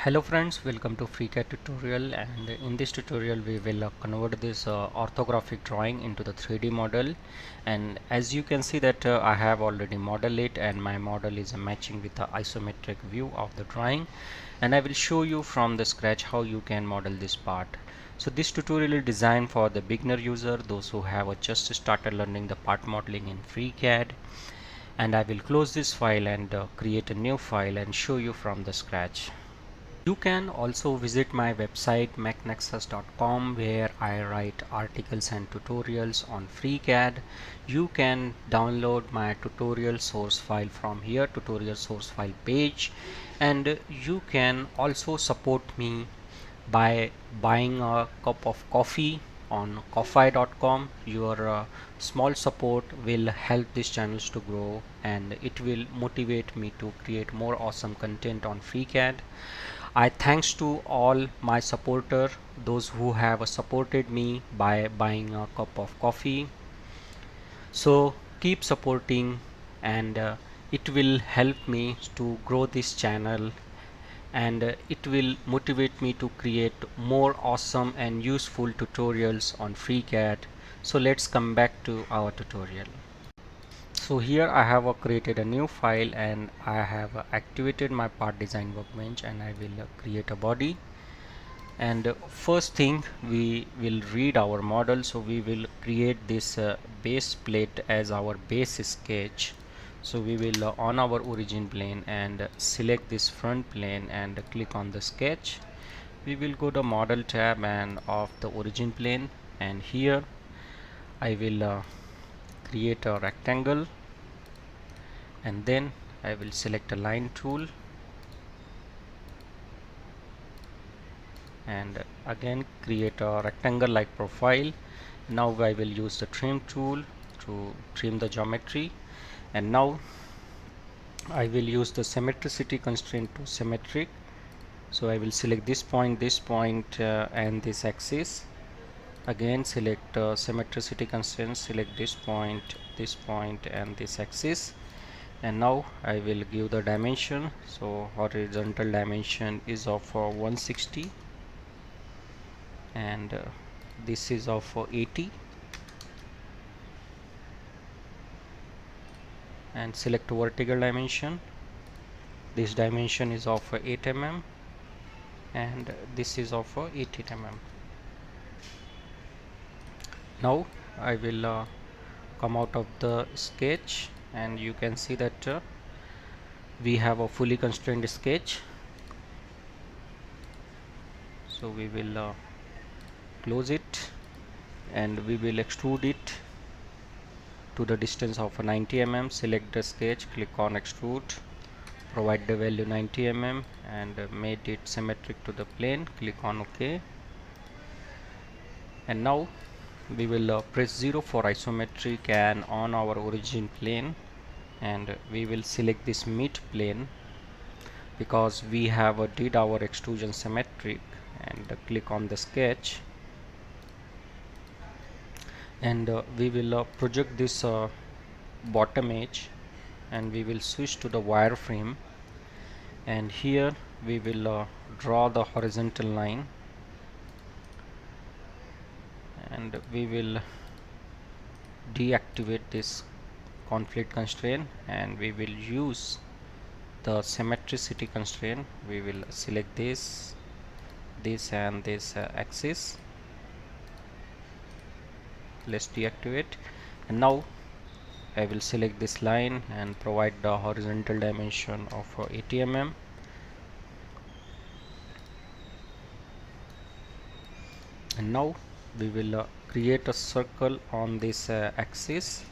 Hello friends, welcome to FreeCAD tutorial, and in this tutorial we will convert this orthographic drawing into the 3D model. And as you can see that I have already modeled it, and my model is matching with the isometric view of the drawing, and I will show you from the scratch how you can model this part. So this tutorial is designed for the beginner user, those who have just started learning the part modeling in FreeCAD. And I will close this file and create a new file and show you from the scratch. You can also visit my website mechnexus.com, where I write articles and tutorials on FreeCAD. You can download my tutorial source file from here, tutorial source file page, and you can also support me by buying a cup of coffee on ko-fi.com. Your small support will help these channels to grow, and it will motivate me to create more awesome content on FreeCAD. I thanks to all my supporter, those who have supported me by buying a cup of coffee. So keep supporting, and it will help me to grow this channel, and it will motivate me to create more awesome and useful tutorials on FreeCAD. So let's come back to our tutorial. So here I have created a new file, and I have activated my part design workbench, and I will create a body. And first thing, we will read our model. So we will create this base plate as our base sketch. So we will on our origin plane and select this front plane and click on the sketch. We will go to model tab and of the origin plane, and here I will create a rectangle, and then I will select a line tool, and again create a rectangle like profile. Now I will use the trim tool to trim the geometry, and now I will use the symmetricity constraint to symmetric. So I will select this point, and this axis. Again select symmetricity constraint, select this point and this axis, and now I will give the dimension. So horizontal dimension is of 160, and this is of 80, and select vertical dimension. This dimension is of 8 mm, and this is of 18 mm. Now I will come out of the sketch, and you can see that we have a fully constrained sketch. So we will close it, and we will extrude it to the distance of 90 mm. Select the sketch, click on extrude, provide the value 90 mm, and made it symmetric to the plane. Click on OK, and now we will press 0 for isometric and on our origin plane, and we will select this mid plane because we have did our extrusion symmetric, and click on the sketch, and we will project this bottom edge, and we will switch to the wireframe, and here we will draw the horizontal line, and we will deactivate this conflict constraint, and we will use the symmetricity constraint. We will select this and this axis. Let's deactivate, and now I will select this line and provide the horizontal dimension of 80 mm, and now we will create a circle on this axis,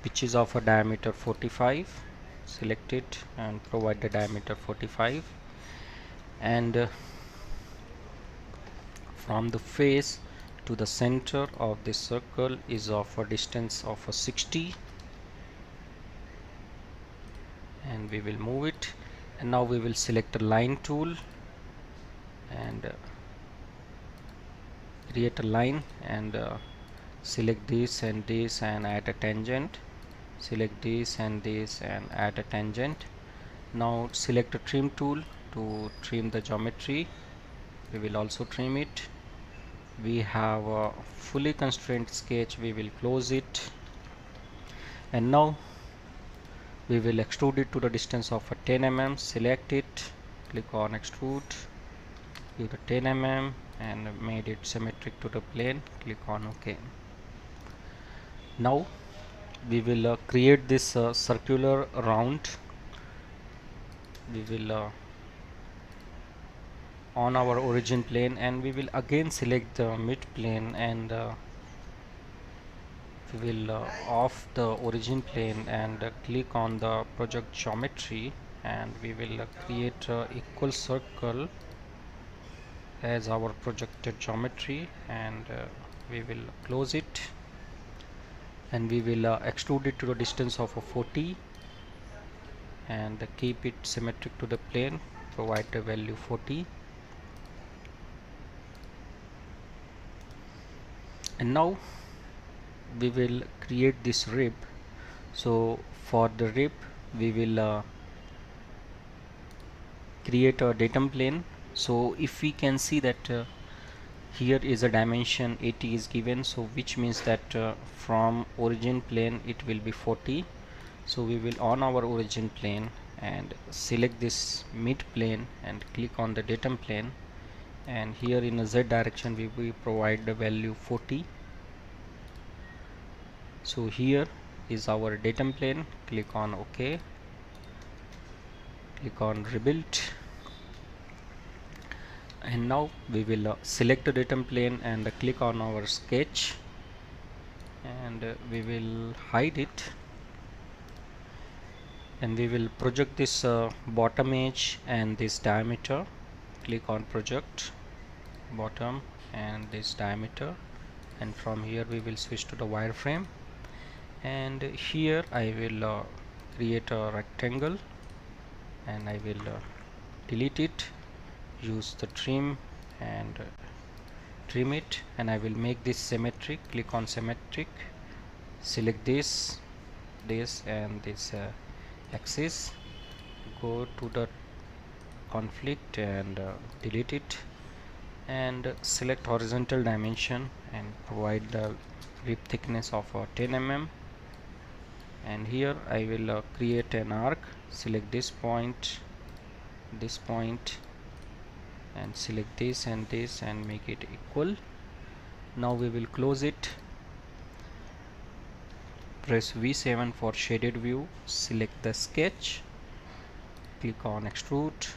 which is of a diameter 45. Select it and provide the diameter 45, and from the face to the center of this circle is of a distance of 60, and we will move it. And now we will select a line tool and create a line, and select this and add a tangent. Select this and add a tangent. Now select a trim tool to trim the geometry. We will also trim it. We have a fully constrained sketch. We will close it, and now we will extrude it to the distance of 10 mm. Select it, click on extrude, give the 10 mm and made it symmetric to the plane. Click on OK. Now we will create this circular round. We will on our origin plane, and we will again select the mid plane, and we will off the origin plane and click on the project geometry, and we will create a equal circle as our projected geometry, and we will close it, and we will extrude it to the distance of 40 and keep it symmetric to the plane. Provide the value 40, and now we will create this rib. So for the rib we will create a datum plane. So if we can see that here is a dimension 80 is given, so which means that from origin plane it will be 40. So we will on our origin plane and select this mid plane and click on the datum plane, and here in the Z direction we will provide the value 40. So here is our datum plane. Click on OK, click on rebuild, and now we will select the datum plane and click on our sketch, and we will hide it, and we will project this bottom edge and this diameter. Click on project bottom and this diameter, and from here we will switch to the wireframe, and here I will create a rectangle, and I will delete it, use the trim and trim it, and I will make this symmetric. Click on symmetric, select this and this axis, go to the conflict and delete it, and select horizontal dimension and provide the rib thickness of 10 mm, and here I will create an arc. Select this point, and select this and make it equal. Now we will close it, press V7 for shaded view, select the sketch, click on extrude,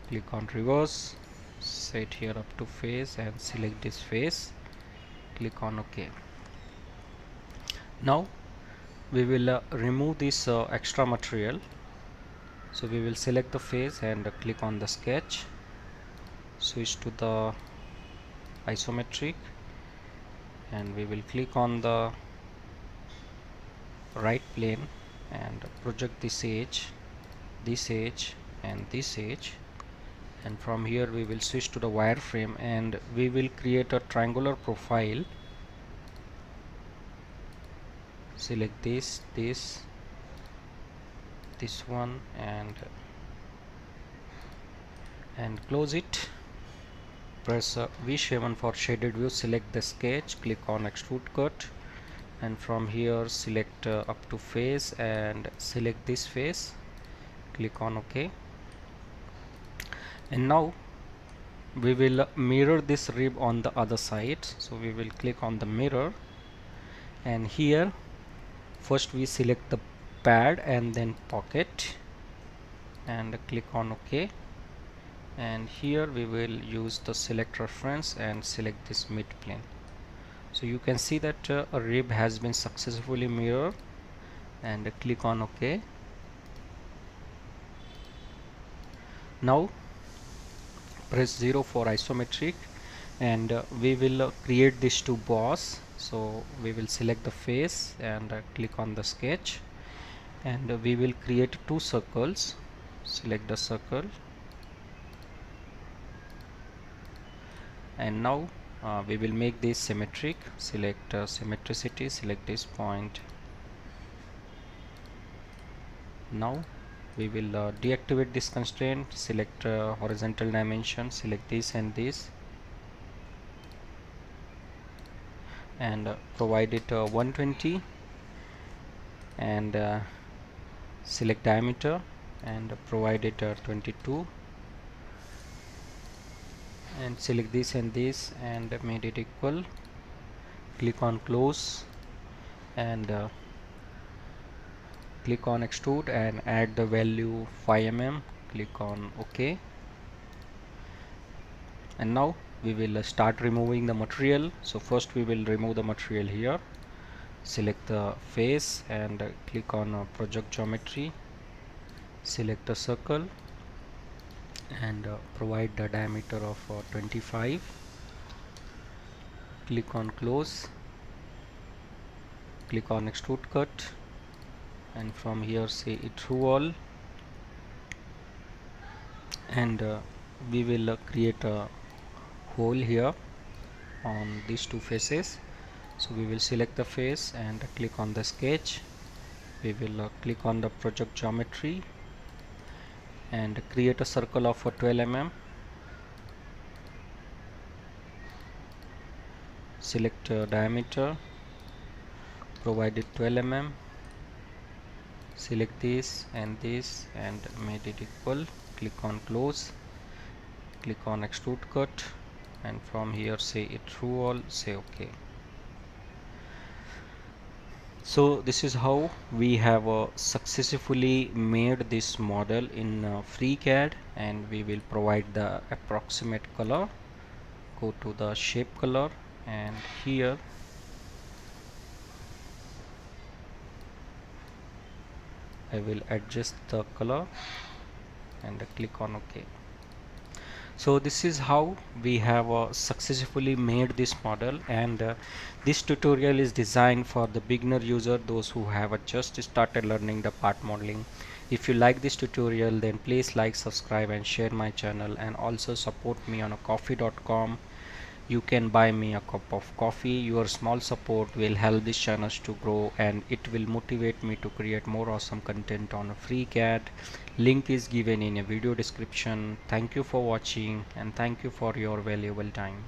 click on reverse, set here up to face and select this face, click on OK. Now we will remove this extra material. So we will select the face and click on the sketch, switch to the isometric, and we will click on the right plane and project this edge, and this edge, and from here we will switch to the wireframe, and we will create a triangular profile. Select this one and close it. Press V7 for shaded view, select the sketch, click on extrude cut, and from here select up to face and select this face, click on OK. And now we will mirror this rib on the other side. So we will click on the mirror, and here first we select the pad and then pocket and click on OK, and here we will use the select reference and select this mid plane. So you can see that a rib has been successfully mirrored, and click on OK. Now press 0 for isometric, and we will create these two boss. So we will select the face and click on the sketch, and we will create two circles. Select the circle, and now we will make this symmetric. Select symmetricity, select this point. Now we will deactivate this constraint, select horizontal dimension, select this and this, and provide it 120, and select diameter and provide it 22, and select this and this and made it equal. Click on close, and click on extrude and add the value 5 mm. Click on OK, and now we will start removing the material. So first we will remove the material here. Select the face and click on project geometry, select a circle and provide the diameter of 25. Click on close, click on extrude cut, and from here say it through all, and we will create a hole here on these two faces. So we will select the face and click on the sketch. We will click on the project geometry and create a circle of 12 mm. Select diameter, provide it 12 mm, select this and made it equal. Click on close, click on extrude cut, and from here say it through all, say OK. So this is how we have successfully made this model in FreeCAD, and we will provide the approximate color. Go to the shape color, and here I will adjust the color and click on OK. So this is how we have successfully made this model, and this tutorial is designed for the beginner user, those who have just started learning the part modeling. If you like this tutorial, then please like, subscribe and share my channel, and also support me on coffee.com. You can buy me a cup of coffee. Your small support will help this channel to grow, and it will motivate me to create more awesome content on FreeCAD. Link is given in a video description. Thank you for watching, and thank you for your valuable time.